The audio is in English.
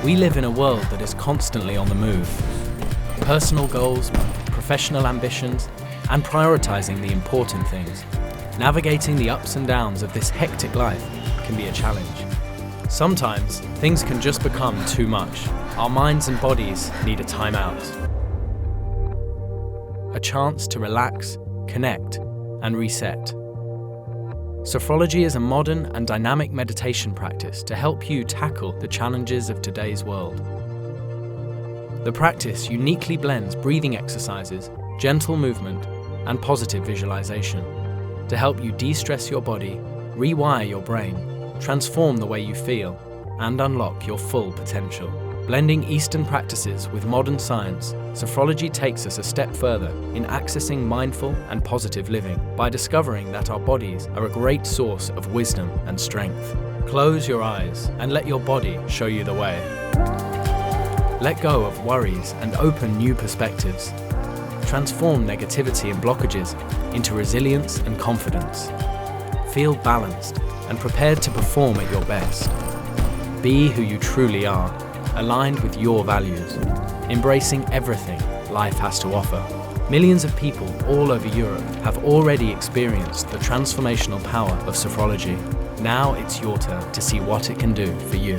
We live in a world that is constantly on the move. Personal goals, professional ambitions, and prioritizing the important things. Navigating the ups and downs of this hectic life can be a challenge. Sometimes, things can just become too much. Our minds and bodies need a time out. A chance to relax, connect, and reset. Sophrology is a modern and dynamic meditation practice to help you tackle the challenges of today's world. The practice uniquely blends breathing exercises, gentle movement, and positive visualization to help you de-stress your body, rewire your brain, transform the way you feel, and unlock your full potential. Blending Eastern practices with modern science, Sophrology takes us a step further in accessing mindful and positive living by discovering that our bodies are a great source of wisdom and strength. Close your eyes and let your body show you the way. Let go of worries and open new perspectives. Transform negativity and blockages into resilience and confidence. Feel balanced and prepared to perform at your best. Be who you truly are, aligned with your values, embracing everything life has to offer. Millions of people all over Europe have already experienced the transformational power of sophrology. Now it's your turn to see what it can do for you.